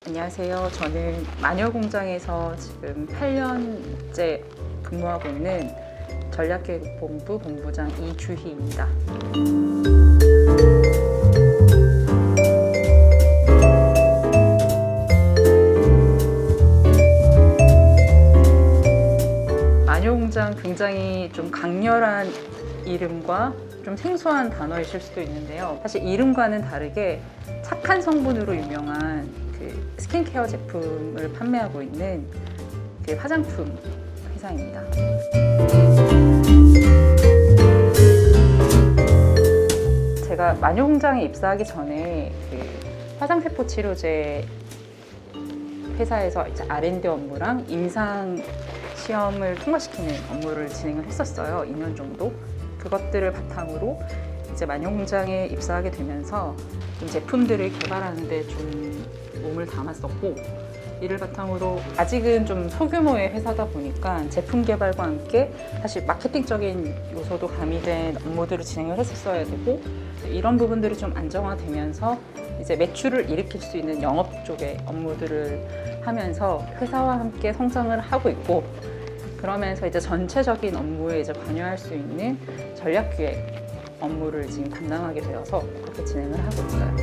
안녕하세요. 저는 마녀공장에서 지금 8년째 근무하고 있는 전략계획본부 본부장 이주희입니다. 마녀공장 굉장히 좀 강렬한 이름과 좀 생소한 단어이실 수도 있는데요. 사실 이름과는 다르게 착한 성분으로 유명한 그 스킨케어 제품을 판매하고 있는 그 화장품 회사입니다. 제가 마녀공장에 입사하기 전에 그 화장세포 치료제 회사에서 이제 R&D 업무랑 임상 시험을 통과시키는 업무를 진행을 했었어요. 2년 정도. 그것들을 바탕으로 이제 마녀공장에 입사하게 되면서 좀 제품들을 개발하는 데 좀 몸을 담았었고, 이를 바탕으로 아직은 좀 소규모의 회사다 보니까 제품 개발과 함께 사실 마케팅적인 요소도 가미된 업무들을 진행을 했었어야 되고, 이런 부분들이 좀 안정화되면서 이제 매출을 일으킬 수 있는 영업 쪽의 업무들을 하면서 회사와 함께 성장을 하고 있고, 그러면서 이제 전체적인 업무에 이제 관여할 수 있는 전략기획 업무를 지금 담당하게 되어서 그렇게 진행을 하고 있어요.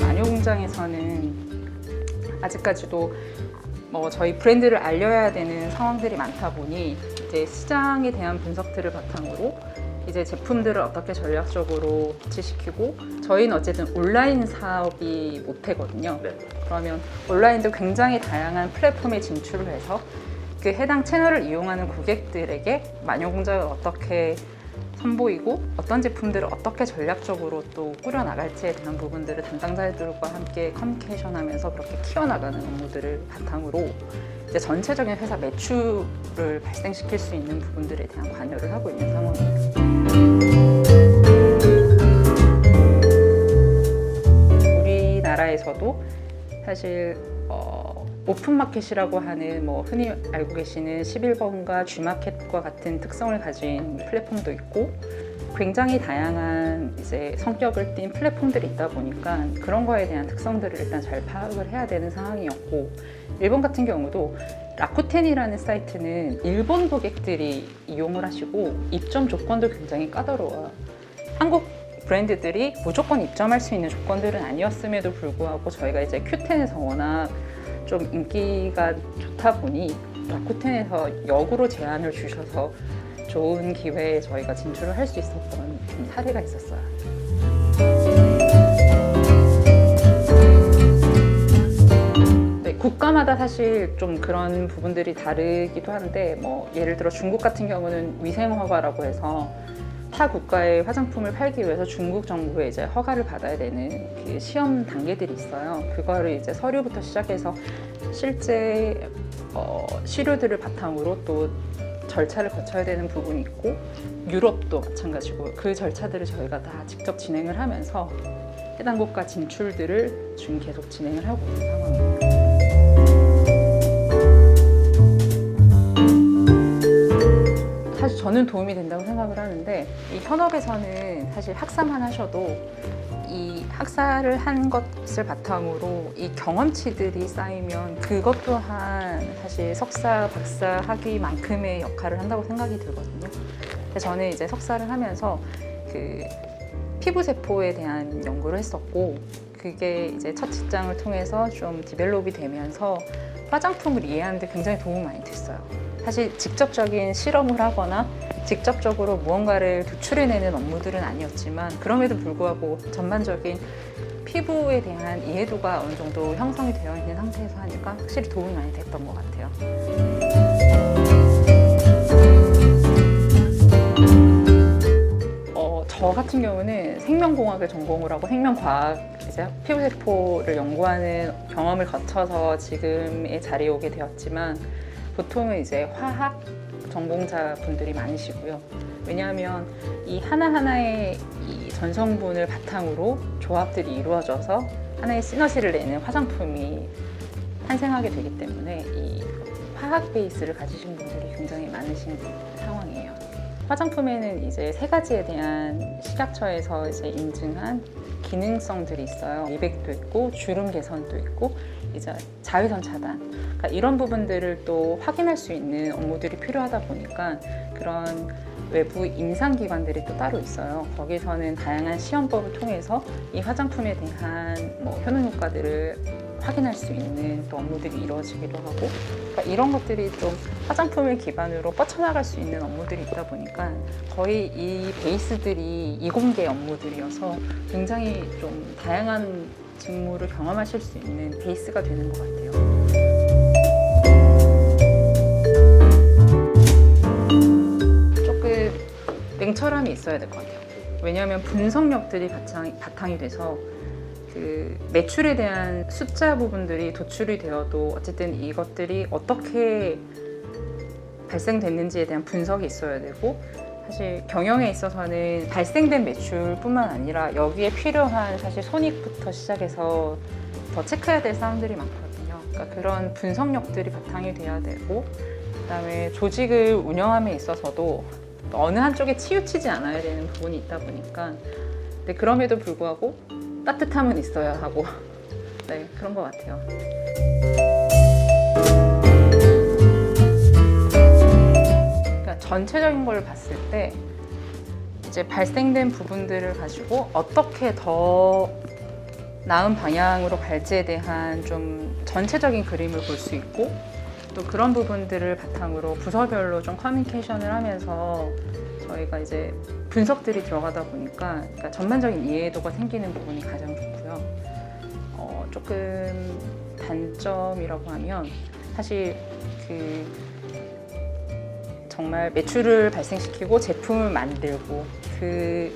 마녀공장에서는 아직까지도 저희 브랜드를 알려야 되는 상황들이 많다 보니 이제 시장에 대한 분석들을 바탕으로 이제 제품들을 어떻게 전략적으로 배치시키고, 저희는 어쨌든 온라인 사업이 모태거든요. 네. 그러면 온라인도 굉장히 다양한 플랫폼에 진출을 해서 그 해당 채널을 이용하는 고객들에게 마녀공장을 어떻게 선보이고 어떤 제품들을 어떻게 전략적으로 또 꾸려나갈지에 대한 부분들을 담당자들과 함께 커뮤니케이션하면서 그렇게 키워나가는 업무들을 바탕으로 이제 전체적인 회사 매출을 발생시킬 수 있는 부분들에 대한 관여를 하고 있는 상황입니다. 우리나라에서도 사실 오픈마켓이라고 하는 흔히 알고 계시는 11번과 G마켓과 같은 특성을 가진 플랫폼도 있고, 굉장히 다양한 이제 성격을 띤 플랫폼들이 있다 보니까 그런 거에 대한 특성들을 일단 잘 파악을 해야 되는 상황이었고, 일본 같은 경우도 라쿠텐이라는 사이트는 일본 고객들이 이용을 하시고 입점 조건도 굉장히 까다로워요. 한국 브랜드들이 무조건 입점할 수 있는 조건들은 아니었음에도 불구하고 저희가 이제 Q10에서 워낙 좀 인기가 좋다 보니 라쿠텐에서 역으로 제안을 주셔서 좋은 기회에 저희가 진출을 할 수 있었던 좀 사례가 있었어요. 네, 국가마다 사실 좀 그런 부분들이 다르기도 한데, 예를 들어 중국 같은 경우는 위생허가라고 해서 타 국가의 화장품을 팔기 위해서 중국 정부의 이제 허가를 받아야 되는 그 시험 단계들이 있어요. 그거를 이제 서류부터 시작해서 실제 시료들을 바탕으로 또 절차를 거쳐야 되는 부분이 있고, 유럽도 마찬가지고 그 절차들을 저희가 다 직접 진행을 하면서 해당 국가 진출들을 지금 계속 진행을 하고 있는 상황입니다. 사실 저는 도움이 된다고 생각을 하는데, 이 현업에서는 사실 학사만 하셔도 이 학사를 한 것을 바탕으로 이 경험치들이 쌓이면 그것 또한 사실 석사, 박사 학위만큼의 역할을 한다고 생각이 들거든요. 그래서 저는 이제 석사를 하면서 그 피부세포에 대한 연구를 했었고, 그게 이제 첫 직장을 통해서 좀 디벨롭이 되면서 화장품을 이해하는 데 굉장히 도움이 많이 됐어요. 사실 직접적인 실험을 하거나 직접적으로 무언가를 도출해내는 업무들은 아니었지만, 그럼에도 불구하고 전반적인 피부에 대한 이해도가 어느 정도 형성이 되어 있는 상태에서 하니까 확실히 도움이 많이 됐던 것 같아요. 저 같은 경우는 생명공학을 전공을 하고 생명과학, 이제 피부세포를 연구하는 경험을 거쳐서 지금의 자리에 오게 되었지만, 보통은 이제 화학 전공자분들이 많으시고요. 왜냐하면 이 하나하나의 이 전성분을 바탕으로 조합들이 이루어져서 하나의 시너지를 내는 화장품이 탄생하게 되기 때문에 이 화학 베이스를 가지신 분들이 굉장히 많으신 상황이에요. 화장품에는 이제 세 가지에 대한 식약처에서 이제 인증한 기능성들이 있어요. 미백도 있고 주름 개선도 있고 이제 자외선 차단. 그러니까 이런 부분들을 또 확인할 수 있는 업무들이 필요하다 보니까 그런 외부 임상기관들이 또 따로 있어요. 거기서는 다양한 시험법을 통해서 이 화장품에 대한 효능 효과들을 확인할 수 있는 또 업무들이 이루어지기도 하고, 그러니까 이런 것들이 좀 화장품을 기반으로 뻗쳐나갈 수 있는 업무들이 있다 보니까 거의 이 베이스들이 이공계 업무들이어서 굉장히 좀 다양한 직무를 경험하실 수 있는 베이스가 되는 것 같아요. 조금 냉철함이 있어야 될 것 같아요. 왜냐하면 분석력들이 바탕이 돼서 그 매출에 대한 숫자 부분들이 도출이 되어도 어쨌든 이것들이 어떻게 발생됐는지에 대한 분석이 있어야 되고, 사실 경영에 있어서는 발생된 매출뿐만 아니라 여기에 필요한 사실 손익부터 시작해서 더 체크해야 될 사항들이 많거든요. 그러니까 그런 분석력들이 바탕이 돼야 되고, 그다음에 조직을 운영함에 있어서도 어느 한쪽에 치우치지 않아야 되는 부분이 있다 보니까, 근데 그럼에도 불구하고 따뜻함은 있어야 하고 네, 그런 것 같아요. 그러니까 전체적인 걸 봤을 때 이제 발생된 부분들을 가지고 어떻게 더 나은 방향으로 갈지에 대한 좀 전체적인 그림을 볼 수 있고, 또 그런 부분들을 바탕으로 부서별로 좀 커뮤니케이션을 하면서 저희가 이제 분석들이 들어가다 보니까 그러니까 전반적인 이해도가 생기는 부분이 가장 좋고요. 조금 단점이라고 하면 사실 그 정말 매출을 발생시키고 제품을 만들고 그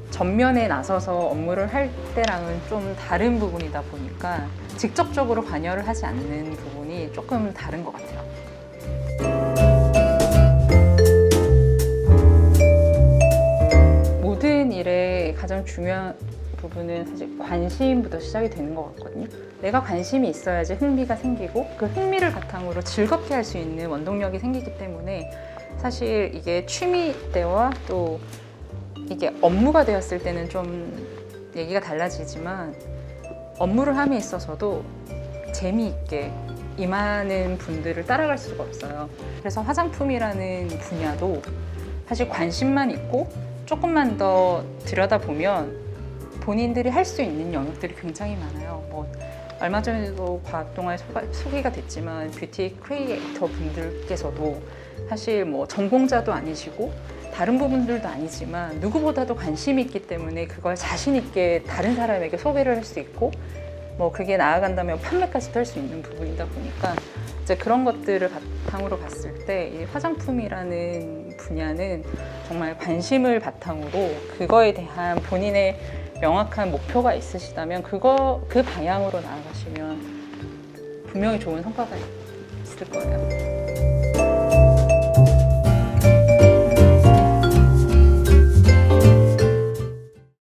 전면에 나서서 업무를 할 때랑은 좀 다른 부분이다 보니까 직접적으로 관여를 하지 않는 부분이 조금 다른 것 같아요. 모든 일의 가장 중요한 부분은 사실 관심부터 시작이 되는 것 같거든요. 내가 관심이 있어야지 흥미가 생기고, 그 흥미를 바탕으로 즐겁게 할 수 있는 원동력이 생기기 때문에 사실 이게 취미 때와 또 이게 업무가 되었을 때는 좀 얘기가 달라지지만, 업무를 함에 있어서도 재미있게 임하는 분들을 따라갈 수가 없어요. 그래서 화장품이라는 분야도 사실 관심만 있고 조금만 더 들여다보면 본인들이 할 수 있는 영역들이 굉장히 많아요. 얼마 전에도 과학동아에 소개가 됐지만 뷰티 크리에이터 분들께서도 사실 전공자도 아니시고 다른 부분들도 아니지만 누구보다도 관심이 있기 때문에 그걸 자신 있게 다른 사람에게 소개를 할 수 있고, 그게 나아간다면 판매까지도 할 수 있는 부분이다 보니까 이제 그런 것들을 바탕으로 봤을 때 이 화장품이라는 분야는 정말 관심을 바탕으로 그거에 대한 본인의 명확한 목표가 있으시다면 그 방향으로 나아가시면 분명히 좋은 성과가 있을 거예요.